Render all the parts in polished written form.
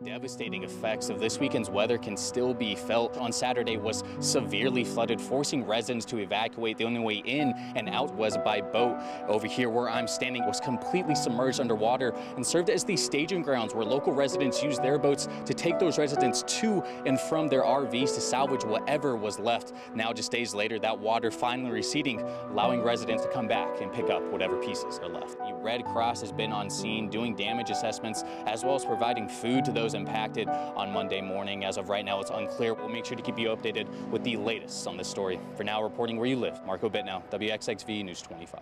Devastating effects of this weekend's weather can still be felt. On Saturday was severely flooded, forcing residents to evacuate. The only way in and out was by boat. Over here where I'm standing was completely submerged underwater and served as the staging grounds where local residents used their boats to take those residents to and from their RVs to salvage whatever was left. Now, just days later, that water finally receding, allowing residents to come back and pick up whatever pieces are left. The Red Cross has been on scene doing damage assessments as well as providing food to those impacted on Monday morning. As of right now, it's unclear. We'll make sure to keep you updated with the latest on this story. For now, reporting where you live, Marco Bitnow, WXXV News 25.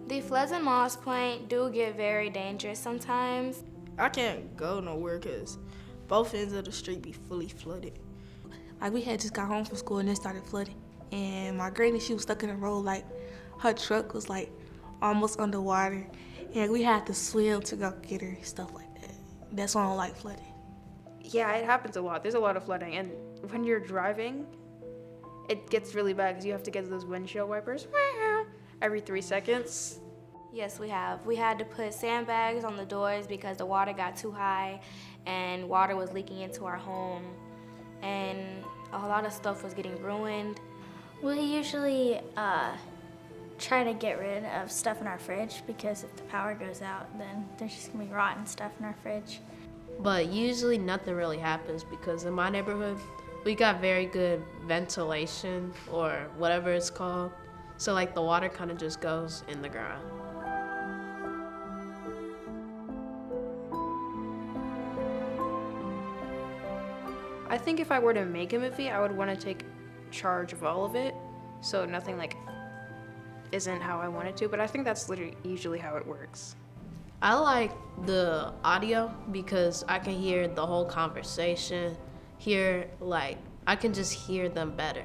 The floods in Moss Point do get very dangerous sometimes. I can't go nowhere because both ends of the street be fully flooded. Like, we had just got home from school and it started flooding. And my granny, she was stuck in the road, like her truck was like almost underwater. And we had to swim to go get her, stuff like that. That's why I don't like flooding. Yeah, it happens a lot. There's a lot of flooding. And when you're driving, it gets really bad because you have to get those windshield wipers every 3 seconds. Yes, we have. We had to put sandbags on the doors because the water got too high and water was leaking into our home. And a lot of stuff was getting ruined. We usually try to get rid of stuff in our fridge because if the power goes out, then there's just gonna be rotten stuff in our fridge. But usually nothing really happens because in my neighborhood, we got very good ventilation or whatever it's called. So like the water kind of just goes in the ground. I think if I were to make a movie, I would want to take charge of all of it, so nothing like isn't how I want it to, but I think that's literally usually how it works. I like the audio because I can hear the whole conversation, I can just hear them better.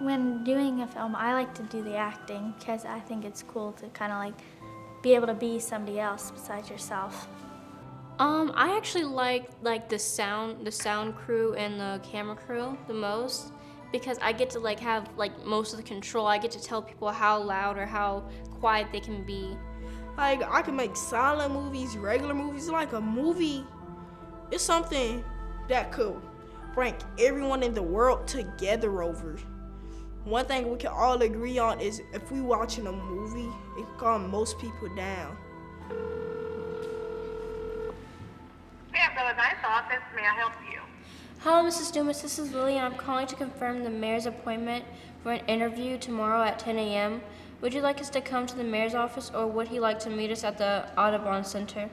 When doing a film, I like to do the acting because I think it's cool to kind of like be able to be somebody else besides yourself. I actually like the sound crew and the camera crew the most because I get to have most of the control. I get to tell people how loud or how quiet they can be. Like, I can make silent movies, regular movies. Like, a movie is something that could bring everyone in the world together over. One thing we can all agree on is if we watching a movie, it can calm most people down. Yeah, nice office. May I help you? Hello, Mrs. Dumas. This is Lily, and I'm calling to confirm the mayor's appointment for an interview tomorrow at 10 a.m. Would you like us to come to the mayor's office, or would he like to meet us at the Audubon Center?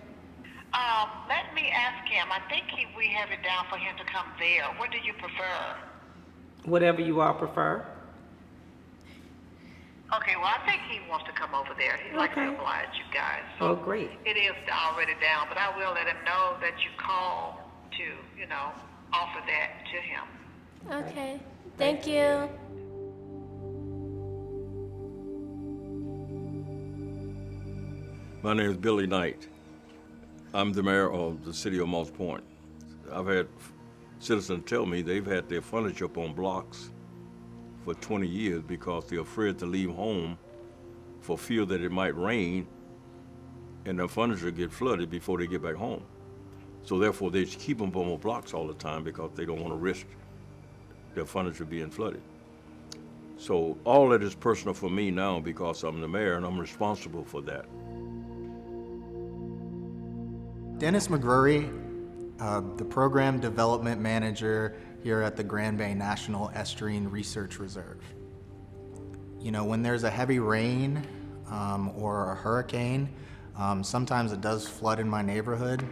Let me ask him. I think we have it down for him to come there. What do you prefer? Whatever you all prefer. Okay, well, I think he wants to come over there. He'd like to oblige you guys. So Oh, great. it is already down, but I will let him know that you called to, offer that to him. Okay. Thank you. My name is Billy Knight. I'm the mayor of the city of Moss Point. I've had citizens tell me they've had their furniture up on blocks for 20 years because they're afraid to leave home for fear that it might rain and their furniture get flooded before they get back home. So therefore they just keep them up on blocks all the time because they don't want to risk their furniture being flooded. So all that is personal for me now because I'm the mayor and I'm responsible for that. Dennis McGrory, the Program Development Manager here at the Grand Bay National Estuarine Research Reserve. When there's a heavy rain or a hurricane, sometimes it does flood in my neighborhood.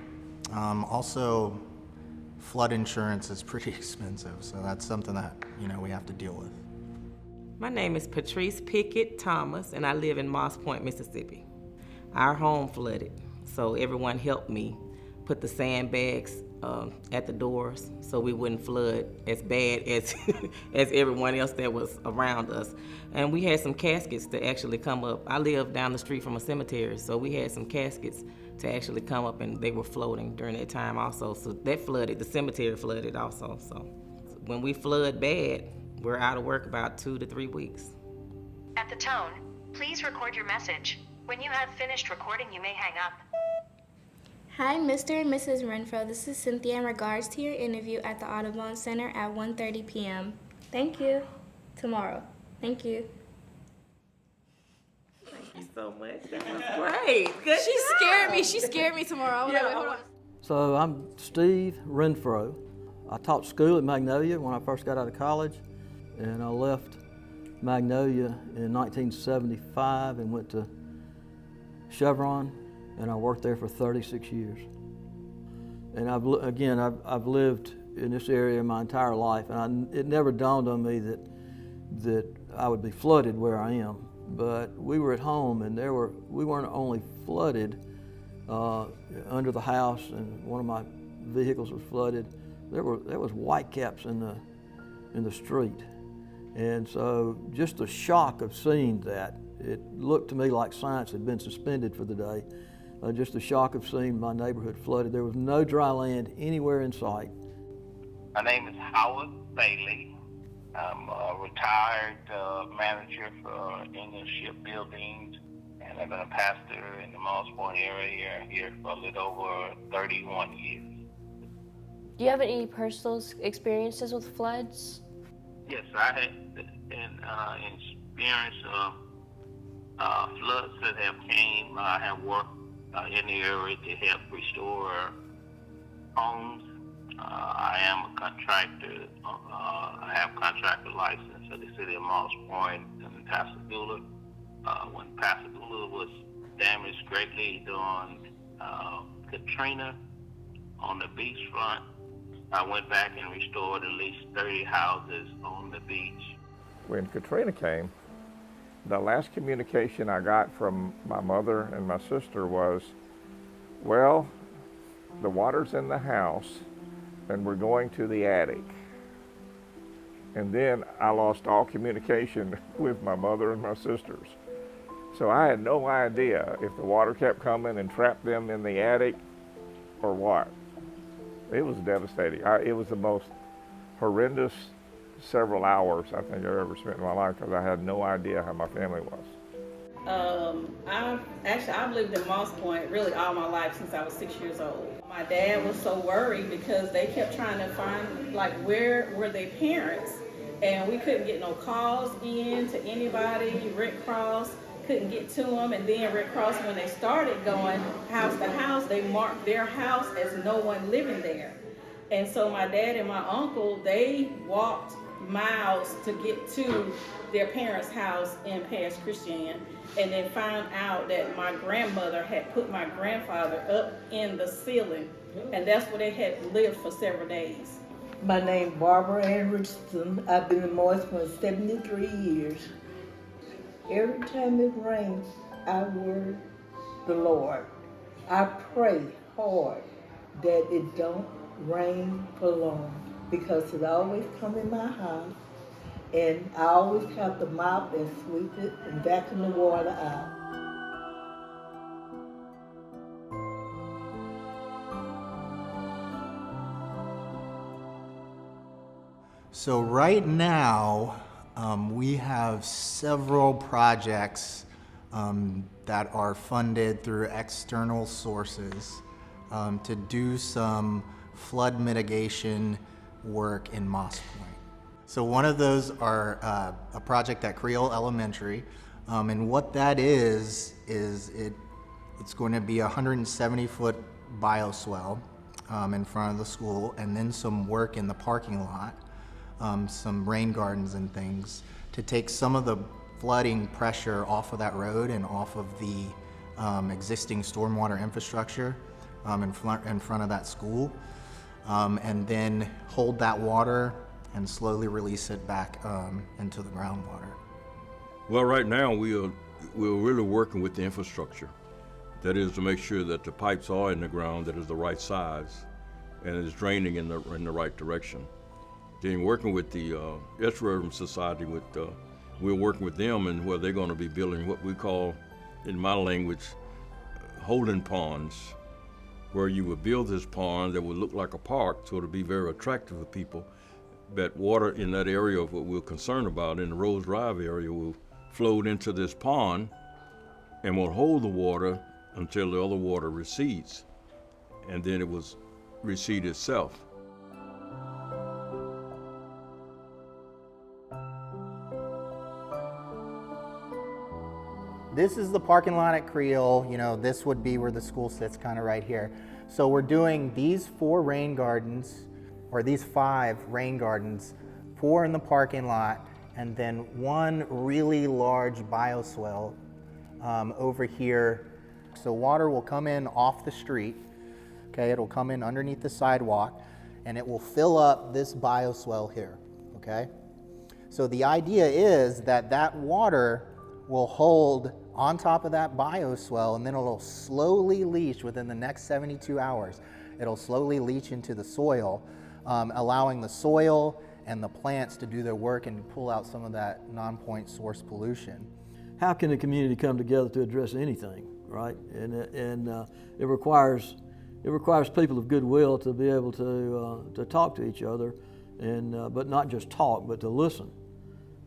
Also, flood insurance is pretty expensive, so that's something that, we have to deal with. My name is Patrice Pickett Thomas, and I live in Moss Point, Mississippi. Our home flooded, so everyone helped me put the sandbags at the doors so we wouldn't flood as bad as as everyone else that was around us. And we had some caskets to actually come up. I live down the street from a cemetery, so we had some caskets to actually come up, and they were floating during that time also. So that flooded, the cemetery flooded also. So when we flood bad, we're out of work about 2 to 3 weeks. At the tone, please record your message. When you have finished recording, you may hang up. Hi, Mr. and Mrs. Renfro. This is Cynthia in regards to your interview at the Audubon Center at 1:30 p.m. Thank you. Tomorrow. Thank you. Thank you so much. That was great. Good She job. scared me. She scared me tomorrow. I was like, wait, hold on. So I'm Steve Renfro. I taught school at Magnolia when I first got out of college, and I left Magnolia in 1975 and went to Chevron, and I worked there for 36 years. And I've lived in this area my entire life, and it never dawned on me that I would be flooded where I am. But we were at home, and we weren't only flooded under the house, and one of my vehicles was flooded. There was whitecaps in the street, and so just the shock of seeing that, it looked to me like science had been suspended for the day. Just the shock of seeing my neighborhood flooded. There was no dry land anywhere in sight. My name is Howard Bailey. I'm a retired manager for Ingalls Shipbuilding, and I've been a pastor in the Moss Point area here for a little over 31 years. Do you have any personal experiences with floods? Yes, I had experience floods that have came. I have worked in the area to help restore homes. I am a contractor. I have contractor license for the city of Moss Point and Pascagoula. When Pascagoula was damaged greatly during Katrina on the beachfront, I went back and restored at least 30 houses on the beach. When Katrina came, the last communication I got from my mother and my sister was, well, the water's in the house and we're going to the attic. And then I lost all communication with my mother and my sisters. So I had no idea if the water kept coming and trapped them in the attic or what. It was devastating. It was the most horrendous several hours I think I've ever spent in my life because I had no idea how my family was. I've lived in Moss Point really all my life since I was 6 years old. My dad was so worried because they kept trying to find where were their parents, and we couldn't get no calls in to anybody. Red Cross couldn't get to them, and then Red Cross, when they started going house to house, they marked their house as no one living there. And so my dad and my uncle, they walked miles to get to their parents' house in Paris Christian, and then found out that my grandmother had put my grandfather up in the ceiling, and that's where they had lived for several days. My name is Barbara Ann Richardson. I've been in Morris for 73 years. Every time it rains, I word the Lord. I pray hard that it don't rain for long, because it always come in my house, and I always have to mop and sweep it and vacuum the water out. So right now, we have several projects that are funded through external sources to do some flood mitigation work in Moss Point. So one of those are a project at Creole Elementary, and what that is it's going to be a 170-foot bioswale in front of the school, and then some work in the parking lot, some rain gardens and things, to take some of the flooding pressure off of that road and off of the existing stormwater infrastructure in front of that school, and then hold that water and slowly release it back into the groundwater. Well, right now we're really working with the infrastructure. That is to make sure that the pipes are in the ground that is the right size and is draining in the right direction. Then working with the Estuary Society, we're working with them, and where they're going to be building what we call, in my language, holding ponds, where you would build this pond that would look like a park, so it'll be very attractive to people. But water in that area of what we're concerned about, in the Rose Drive area, will flow into this pond and will hold the water until the other water recedes, and then it will recede itself. This is the parking lot at Creel. You know, this would be where the school sits, kind of right here. So we're doing these 4 rain gardens, or these 5 rain gardens, 4 in the parking lot, and then 1 really large bioswale over here. So water will come in off the street, okay? It'll come in underneath the sidewalk, and it will fill up this bioswale here, okay? So the idea is that that water will hold on top of that bioswale, and then it'll slowly leach within the next 72 hours. It'll slowly leach into the soil, allowing the soil and the plants to do their work and pull out some of that non-point source pollution. How can the community come together to address anything, right? And it requires people of goodwill to be able to talk to each other, and but not just talk, but to listen.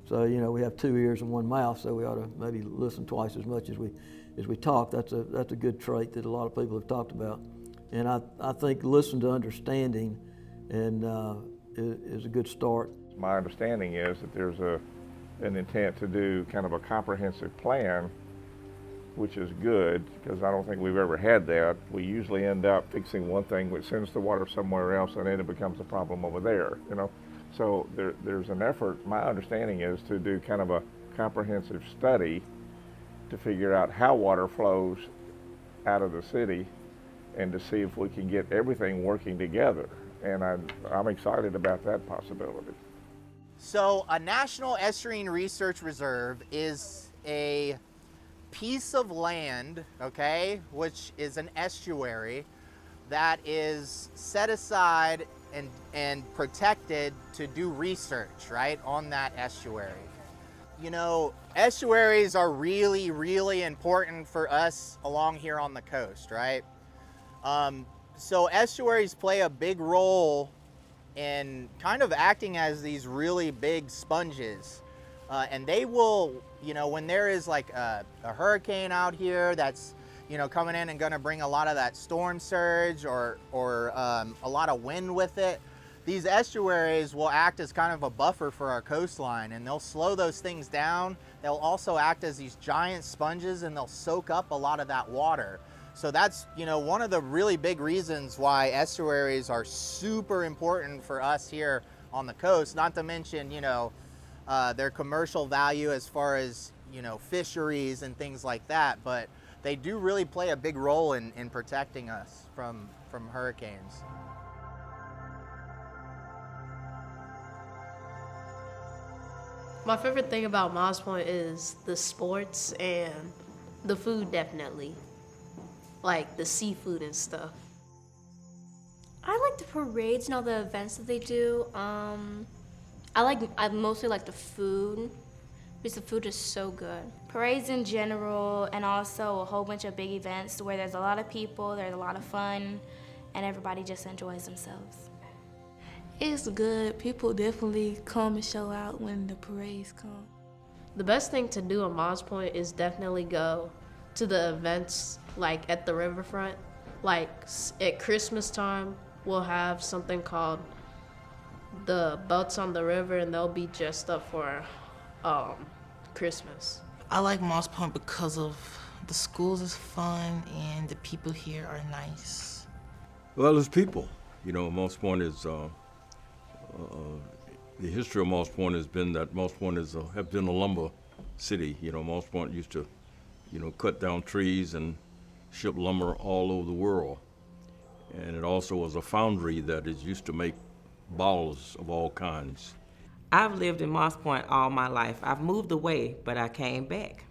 So, you know, we have 2 ears and 1 mouth, so we ought to maybe listen twice as much as we talk. That's a good trait that a lot of people have talked about. And I think listen to understanding and is a good start. My understanding is that there's an intent to do kind of a comprehensive plan, which is good, because I don't think we've ever had that. We usually end up fixing one thing which sends the water somewhere else, and then it becomes a problem over there, you know. So there's an effort, my understanding is, to do kind of a comprehensive study to figure out how water flows out of the city and to see if we can get everything working together. And I'm excited about that possibility. So a National Estuarine Research Reserve is a piece of land, okay, which is an estuary that is set aside and protected to do research, right, on that estuary. You know, estuaries are really, really important for us along here on the coast, right? So estuaries play a big role in kind of acting as these really big sponges. And they will, you know, when there is like a hurricane out here that's, you know, coming in and gonna bring a lot of that storm surge or a lot of wind with it, these estuaries will act as kind of a buffer for our coastline, and they'll slow those things down. They'll also act as these giant sponges, and they'll soak up a lot of that water. So that's, you know, one of the really big reasons why estuaries are super important for us here on the coast, not to mention, you know, their commercial value as far as, you know, fisheries and things like that, but they do really play a big role in protecting us from hurricanes. My favorite thing about Moss Point is the sports and the food, definitely. Like the seafood and stuff. I like the parades and all the events that they do. I mostly like the food, because the food is so good. Parades in general, and also a whole bunch of big events where there's a lot of people, there's a lot of fun, and everybody just enjoys themselves. It's good. People definitely come and show out when the parades come. The best thing to do in Moss Point is definitely go to the events like at the riverfront. Like at Christmas time, we'll have something called the Boats on the River, and they'll be dressed up for Christmas. I like Moss Point because of the schools is fun and the people here are nice. Well, it's people. You know, Moss Point is, the history of Moss Point has been that Moss Point have been a lumber city. You know, Moss Point used to, you know, cut down trees and ship lumber all over the world. And it also was a foundry that is used to make bottles of all kinds. I've lived in Moss Point all my life. I've moved away, but I came back.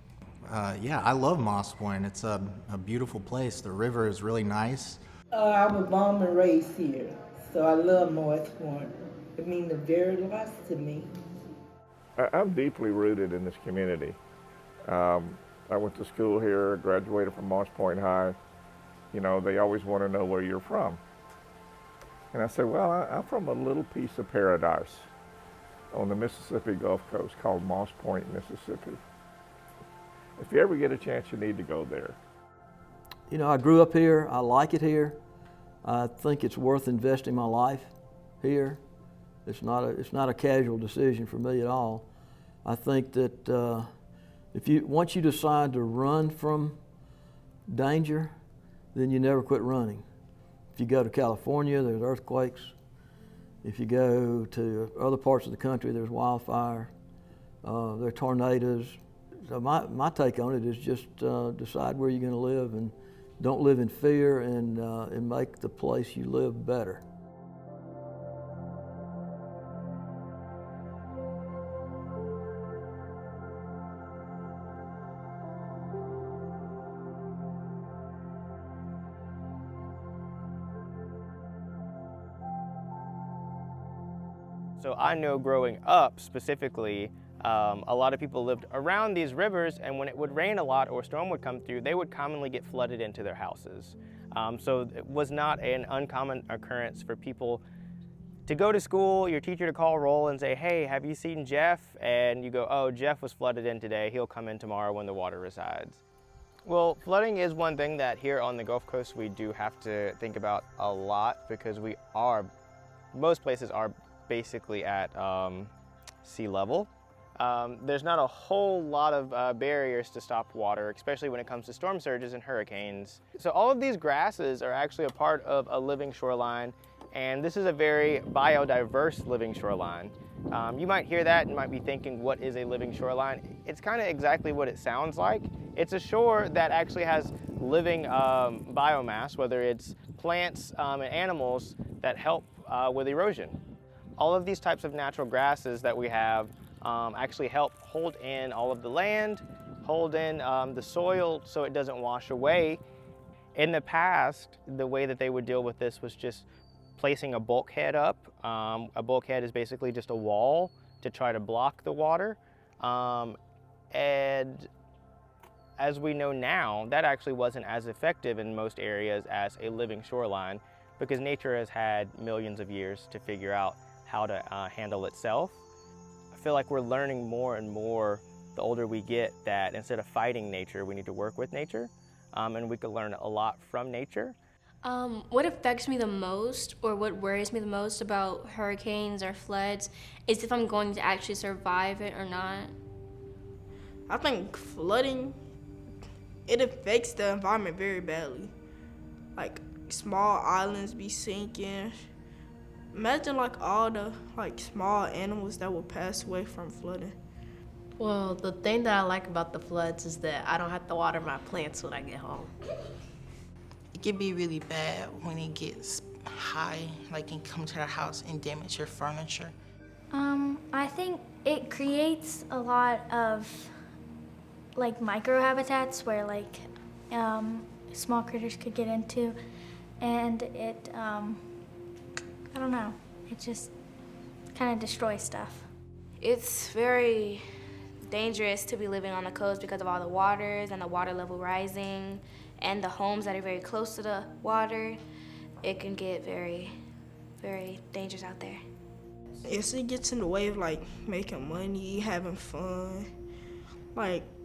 Yeah, I love Moss Point. It's a beautiful place. The river is really nice. I was born and raised here, so I love Moss Point. It means a very lot to me. I'm deeply rooted in this community. I went to school here, graduated from Moss Point High. You know, they always want to know where you're from. And I said, well, I'm from a little piece of paradise on the Mississippi Gulf Coast called Moss Point, Mississippi. If you ever get a chance, you need to go there. You know, I grew up here. I like it here. I think it's worth investing my life here. It's not a casual decision for me at all. I think that once you decide to run from danger, then you never quit running. If you go to California, there's earthquakes. If you go to other parts of the country, there's wildfire. There are tornadoes. So my take on it is just decide where you're going to live and don't live in fear, and make the place you live better. So I know growing up specifically, a lot of people lived around these rivers, and when it would rain a lot or a storm would come through, they would commonly get flooded into their houses. So it was not an uncommon occurrence for people to go to school, your teacher to call roll and say, hey, have you seen Jeff? And you go, oh, Jeff was flooded in today. He'll come in tomorrow when the water resides. Well, flooding is one thing that here on the Gulf Coast we do have to think about a lot, because most places are basically at sea level. There's not a whole lot of barriers to stop water, especially when it comes to storm surges and hurricanes. So all of these grasses are actually a part of a living shoreline, and this is a very biodiverse living shoreline. You might hear that and might be thinking, what is a living shoreline? It's kind of exactly what it sounds like. It's a shore that actually has living biomass, whether it's plants and animals that help with erosion. All of these types of natural grasses that we have actually help hold in all of the land, hold in the soil so it doesn't wash away. In the past, the way that they would deal with this was just placing a bulkhead up. A bulkhead is basically just a wall to try to block the water. And as we know now, that actually wasn't as effective in most areas as a living shoreline, because nature has had millions of years to figure out how to handle itself. I feel like we're learning more and more the older we get that instead of fighting nature, we need to work with nature, and we could learn a lot from nature. What affects me the most, or what worries me the most about hurricanes or floods, is if I'm going to actually survive it or not. I think flooding, it affects the environment very badly. Like, small islands be sinking. Imagine like all the small animals that will pass away from flooding. Well, the thing that I like about the floods is that I don't have to water my plants when I get home. It can be really bad when it gets high, like can come to the house and damage your furniture. I think it creates a lot of microhabitats where small critters could get into, and it I don't know, it just kind of destroys stuff. It's very dangerous to be living on the coast because of all the waters and the water level rising and the homes that are very close to the water. It can get very, very dangerous out there. Yes, it gets in the way of making money, having fun.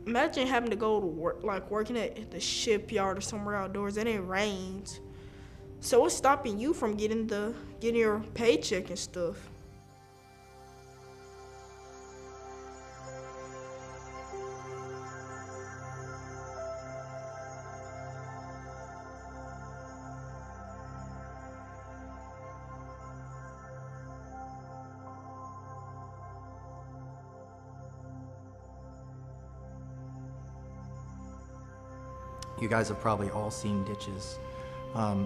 Imagine having to go to work, working at the shipyard or somewhere outdoors, and it rains. So it's stopping you from getting your paycheck and stuff. You guys have probably all seen ditches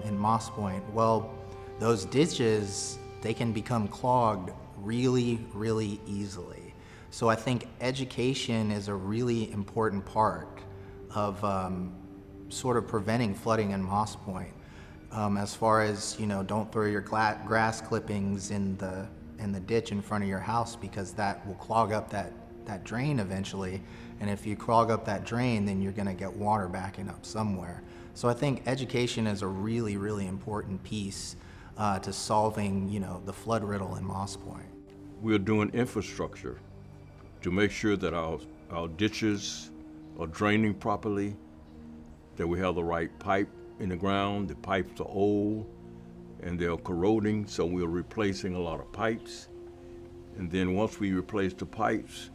in Moss Point. Well, those ditches, they can become clogged really, really easily. So I think education is a really important part of sort of preventing flooding in Moss Point. As far as, don't throw your grass clippings in the ditch in front of your house, because that will clog up that drain eventually. And if you clog up that drain, then you're going to get water backing up somewhere. So I think education is a really, really important piece to solving, the flood riddle in Moss Point. We're doing infrastructure to make sure that our ditches are draining properly, that we have the right pipe in the ground. The pipes are old and they're corroding, so we're replacing a lot of pipes. And then once we replace the pipes,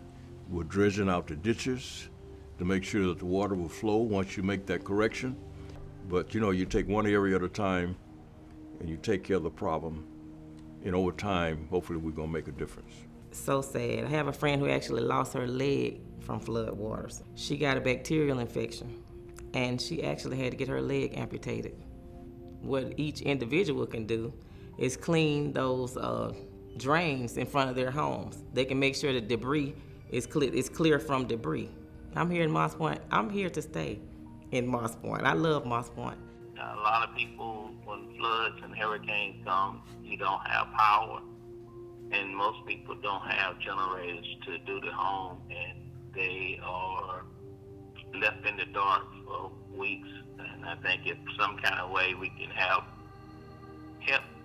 we're dredging out the ditches to make sure that the water will flow once you make that correction. But you know, you take one area at a time and you take care of the problem, and over time, hopefully we're gonna make a difference. So sad. I have a friend who actually lost her leg from flood waters. She got a bacterial infection, and she actually had to get her leg amputated. What each individual can do is clean those drains in front of their homes. They can make sure the debris is clear from debris. I'm here in Moss Point. I'm here to stay in Moss Point. I love Moss Point. A lot of people, when floods and hurricanes come, you don't have power, and most people don't have generators to do the home, and they are left in the dark for weeks. And I think if some kind of way we can help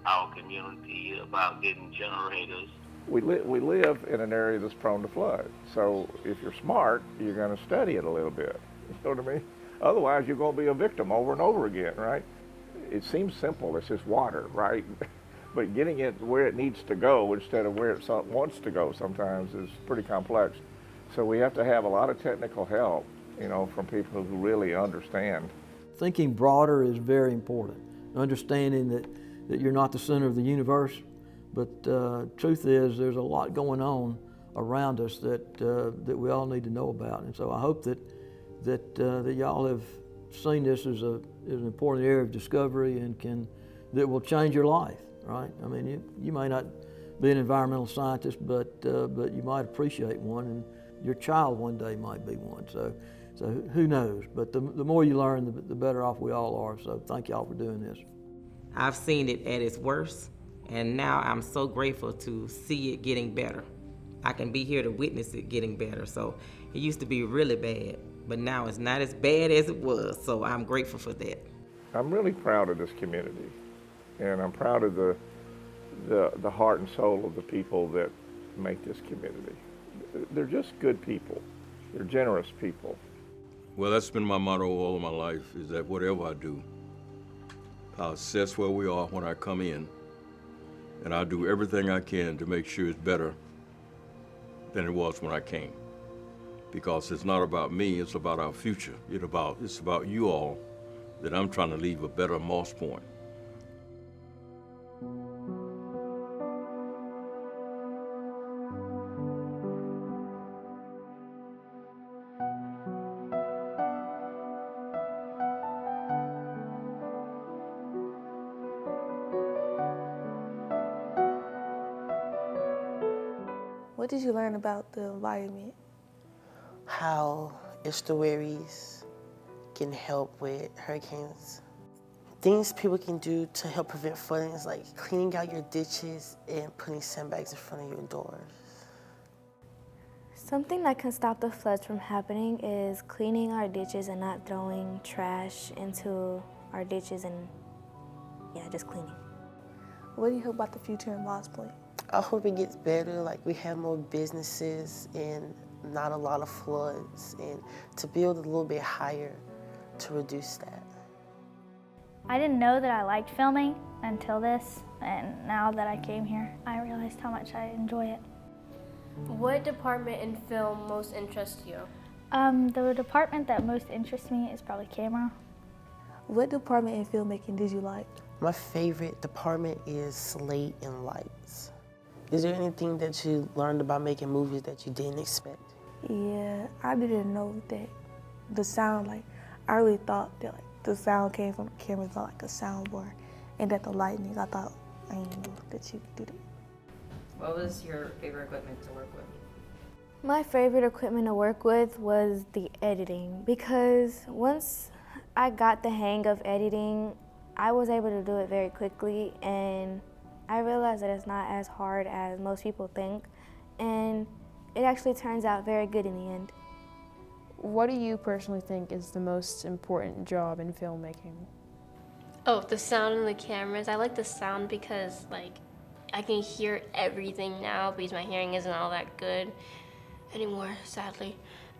our community about getting generators. We live in an area that's prone to flood. So if you're smart, you're going to study it a little bit. You know what I mean? Otherwise, you're going to be a victim over and over again, right? It seems simple. It's just water, right? But getting it where it needs to go instead of where it wants to go sometimes is pretty complex. So we have to have a lot of technical help, you know, from people who really understand. Thinking broader is very important. Understanding that you're not the center of the universe, but truth is there's a lot going on around us that we all need to know about. And so I hope that y'all have seen this as an important area of discovery and that will change your life, right? I mean, you may not be an environmental scientist, but you might appreciate one, and your child one day might be one. So who knows? But the more you learn, the better off we all are. So thank y'all for doing this. I've seen it at its worst, and now I'm so grateful to see it getting better. I can be here to witness it getting better. So it used to be really bad, but now it's not as bad as it was. So I'm grateful for that. I'm really proud of this community, and I'm proud of the heart and soul of the people that make this community. They're just good people. They're generous people. Well, that's been my motto all of my life, is that whatever I do, I'll assess where we are when I come in, and I'll do everything I can to make sure it's better than it was when I came. Because it's not about me, it's about our future. It's about you all, that I'm trying to leave a better Moss Point. What did you learn about the environment? How estuaries can help with hurricanes. Things people can do to help prevent floodings, like cleaning out your ditches and putting sandbags in front of your doors. Something that can stop the floods from happening is cleaning our ditches and not throwing trash into our ditches and, just cleaning. What do you hope about the future in Moss Point? I hope it gets better, like we have more businesses and not a lot of floods, and to build a little bit higher to reduce that. I didn't know that I liked filming until this, and now that I came here, I realized how much I enjoy it. What department in film most interests you? The department that most interests me is probably camera. What department in filmmaking did you like? My favorite department is slate and lights. Is there anything that you learned about making movies that you didn't expect? Yeah, I didn't know that the sound, I really thought that the sound came from the camera, not like a soundboard, and that the lightning, I didn't know that you could do that. What was your favorite equipment to work with? My favorite equipment to work with was the editing, because once I got the hang of editing, I was able to do it very quickly, and I realized that it's not as hard as most people think, and it actually turns out very good in the end. What do you personally think is the most important job in filmmaking? Oh, the sound and the cameras. I like the sound because, I can hear everything now because my hearing isn't all that good anymore, sadly.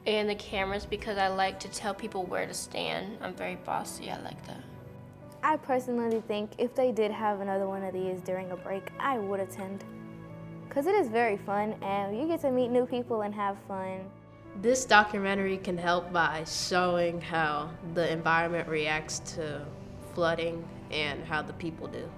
And the cameras, because I like to tell people where to stand. I'm very bossy, I like that. I personally think if they did have another one of these during a break, I would attend. Because it is very fun and you get to meet new people and have fun. This documentary can help by showing how the environment reacts to flooding and how the people do.